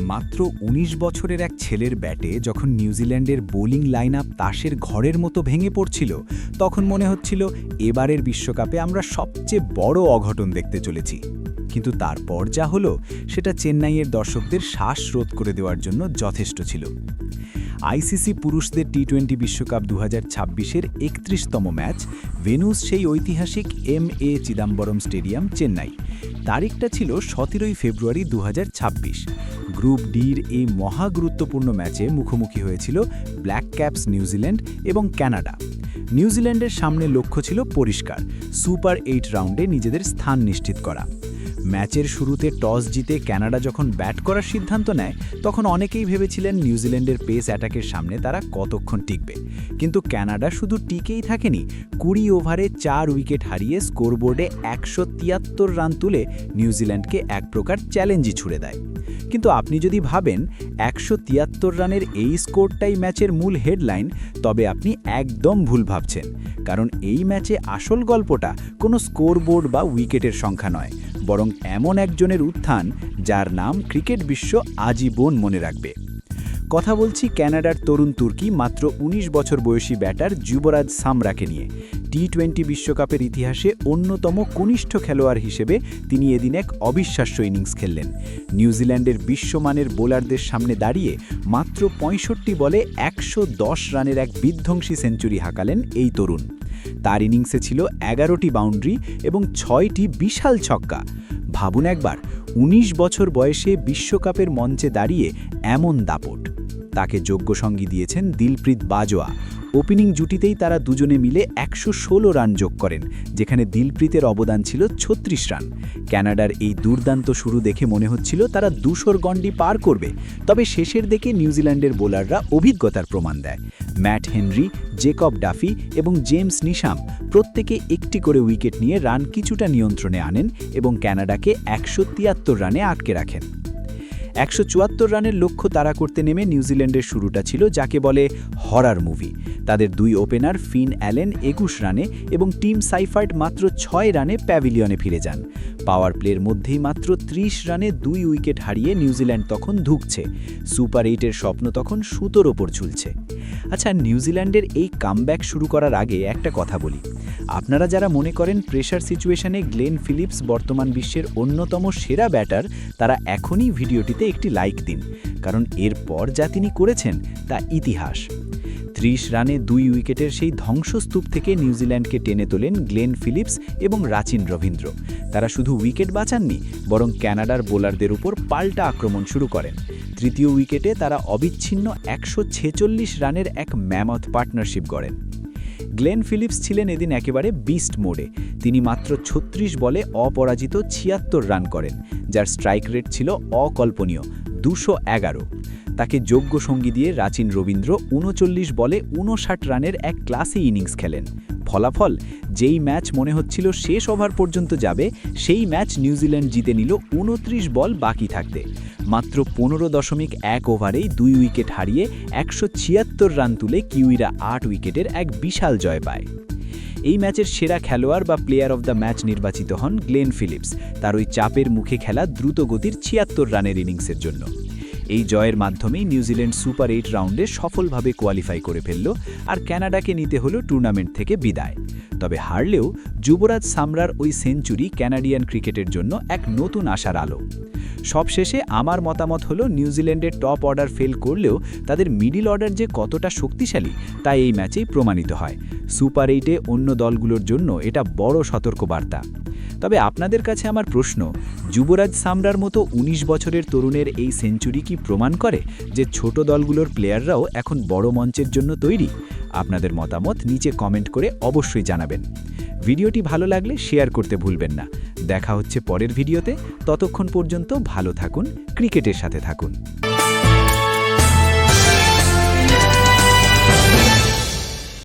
মাত্র ১৯ বছরের এক ছেলের ব্যাটে যখন নিউজিল্যান্ডের বোলিং লাইন আপ তাসের ঘরের মতো ভেঙে পড়ছিল, তখন মনে হচ্ছিল এবারের বিশ্বকাপে আমরা সবচেয়ে বড় অঘটন দেখতে চলেছি। কিন্তু তারপর যা হলো সেটা চেন্নাইয়ের দর্শকদের শ্বাস রোধ করে দেওয়ার জন্য যথেষ্ট ছিল। আইসিসি পুরুষদের টি-20 বিশ্বকাপ ২০২৬-এর ৩১তম ম্যাচ, ভেনুস সেই ঐতিহাসিক এম.এ. চিদাম্বরম স্টেডিয়াম, চেন্নাই। তারিখটা ছিল ১৭ই ফেব্রুয়ারি ২০২৬। গ্রুপ ডির এই মহা গুরুত্বপূর্ণ ম্যাচে মুখোমুখি হয়েছিল ব্ল্যাক ক্যাপস নিউজিল্যান্ড এবং কানাডা। নিউজিল্যান্ডের সামনে লক্ষ্য ছিল পরিষ্কার, সুপার ৮ রাউন্ডে নিজেদের স্থান নিশ্চিত করা। ম্যাচের শুরুতে টস জিতে কানাডা যখন ব্যাট করার সিদ্ধান্ত নেয়, তখন অনেকেই ভেবেছিলেন নিউজিল্যান্ডের পেস অ্যাটাকের সামনে তারা কতক্ষণ টিকবে। কিন্তু কানাডা শুধু টিকেই থাকেনি, ২০ ওভারে ৪ উইকেট হারিয়ে স্কোরবোর্ডে ১৭৩ রান তুলে নিউজিল্যান্ডকে এক প্রকার চ্যালেঞ্জই ছুড়ে দেয়। কিন্তু আপনি যদি ভাবেন ১৭৩ রানের এই স্কোরটাই ম্যাচের মূল হেডলাইন, তবে আপনি একদম ভুল ভাবছেন। কারণ এই ম্যাচে আসল গল্পটা কোনো স্কোরবোর্ড বা উইকেটের সংখ্যা নয়, বরং এমন একজনের উত্থান যার নাম ক্রিকেট বিশ্ব আজীবন মনে রাখবে। কথা বলছি কানাডার তরুণ তুর্কি মাত্র ১৯ বছর বয়সী ব্যাটার যুবরাজ সামরাকে নিয়ে। টি-20 বিশ্বকাপের ইতিহাসে অন্যতম কনিষ্ঠ খেলোয়াড় হিসেবে তিনি এদিন এক অবিশ্বাস্য ইনিংস খেললেন। নিউজিল্যান্ডের বিশ্বমানের বোলারদের সামনে দাঁড়িয়ে মাত্র ৬৫ বলে ১১০ রানের এক বিধ্বংসী সেঞ্চুরি হাঁকালেন এই তরুণ। তার ইনিংসে ছিল ১১টি বাউন্ডারি এবং ৬টি বিশাল ছক্কা। ভাবুন একবার, ১৯ বছর বয়সে বিশ্বকাপের মঞ্চে দাঁড়িয়ে এমন দাপট। তাকে যোগ্য সঙ্গী দিয়েছেন দিলপ্রীত বাজোয়া। ওপেনিং জুটিতেই তারা দুজনে মিলে ১১৬ রান যোগ করেন, যেখানে দিলপ্রীতের অবদান ছিল ৩৬ রান। কানাডার এই দুর্দান্ত শুরু দেখে মনে হচ্ছিল তারা ২০০ গণ্ডি পার করবে, তবে শেষের দিকে নিউজিল্যান্ডের বোলাররা অভিজ্ঞতার প্রমাণ দেয়। ম্যাট হেনরি, জেকব ডাফি এবং জেমস নিশাম প্রত্যেকে একটি করে উইকেট নিয়ে রান কিছুটা নিয়ন্ত্রণে আনেন এবং কানাডাকে ১৭৩ রানে আটকে রাখেন। ১৭৪ রানের লক্ষ্য তাড়া করতে নেমে নিউজিল্যান্ডের শুরুটা ছিল যাকে বলে হরার মুভি। তাদের দুই ওপেনার ফিন অ্যালেন ২১ রানে এবং টিম সাইফার্ট মাত্র ৬ রানে প্যাভিলিয়নে ফিরে যান। পাওয়ার প্লের মধ্যেই মাত্র ৩০ রানে ২ উইকেট হারিয়ে নিউজিল্যান্ড তখন ধুঁকছে। সুপার ৮-এর স্বপ্ন তখন সুতোর ওপর ঝুলছে। আচ্ছা, নিউজিল্যান্ডের এই কামব্যাক শুরু করার আগে একটা কথা বলি। আপনারা যারা মনে করেন প্রেশার সিচুয়েশনে গ্লেন ফিলিপস বর্তমান বিশ্বের অন্যতম সেরা ব্যাটার, তারা এখনই ভিডিওটিতে একটি লাইক দিন, কারণ এরপর যা তিনি করেছেন তা ইতিহাস। ৩০ রানে ২ উইকেটের সেই ধ্বংসস্তূপ থেকে নিউজিল্যান্ডকে টেনে তোলেন গ্লেন ফিলিপস এবং রাচিন রবীন্দ্র। তারা শুধু উইকেট বাঁচাননি, বরং কানাডার বোলারদের উপর পাল্টা আক্রমণ শুরু করেন। তৃতীয় উইকেটে তারা অবিচ্ছিন্ন ১৪৬ রানের এক ম্যামথ পার্টনারশিপ গড়েন। গ্লেন ফিলিপস ছিলেন এদিন একেবারে বিস্ট মোডে। তিনি মাত্র ৩৬ বলে অপরাজিত ৭৬ রান করেন, যার স্ট্রাইক রেট ছিল অকল্পনীয় ২১১। তাকে যোগ্য সঙ্গী দিয়ে রাচিন রবীন্দ্র ৩৯ বলে ৫৯ রানের এক ক্লাসি ইনিংস খেলেন। ফলাফল, যেই ম্যাচ মনে হচ্ছিল শেষ ওভার পর্যন্ত যাবে, সেই ম্যাচ নিউজিল্যান্ড জিতে নিল ২৯ বল বাকি থাকতে। মাত্র ১৫.১ ওভারেই ২ উইকেট হারিয়ে ১৭৬ রান তুলে কিউইরা ৮ উইকেটের এক বিশাল জয় পায়। এই ম্যাচের সেরা খেলোয়াড় বা প্লেয়ার অফ দ্য ম্যাচ নির্বাচিত হন গ্লেন ফিলিপস, তার ওই চাপের মুখে খেলা দ্রুতগতির ৭৬ রানের ইনিংসের জন্য। এই জয়ের মাধ্যমেই নিউজিল্যান্ড সুপার ৮ রাউন্ডে সফলভাবে কোয়ালিফাই করে ফেলল, আর কানাডাকে নিতে হলো টুর্নামেন্ট থেকে বিদায়। তবে হারলেও যুবরাজ সামরার ওই সেঞ্চুরি কানাডিয়ান ক্রিকেটের জন্য এক নতুন আশার আলো। সবশেষে আমার মতামত হলো, নিউজিল্যান্ডের টপ অর্ডার ফেল করলেও তাদের মিডল অর্ডার যে কতটা শক্তিশালী তা এই ম্যাচেই প্রমাণিত হয়। সুপার ৮-এ অন্য দলগুলোর জন্য এটা বড় সতর্কবার্তা। তবে আপনাদের কাছে আমার প্রশ্ন, যুবরাজ সামরার মতো ১৯ বছরের তরুণের এই সেঞ্চুরি কি প্রমাণ করে যে ছোট দলগুলোর প্লেয়াররাও এখন বড় মঞ্চের জন্য তৈরি? আপনাদের মতামত নিচে কমেন্ট করে অবশ্যই জানাবেন। ভিডিওটি ভালো লাগলে শেয়ার করতে ভুলবেন না। দেখা হচ্ছে পরের ভিডিওতে। ততক্ষণ পর্যন্ত ভালো থাকুন, ক্রিকেটের সাথে থাকুন।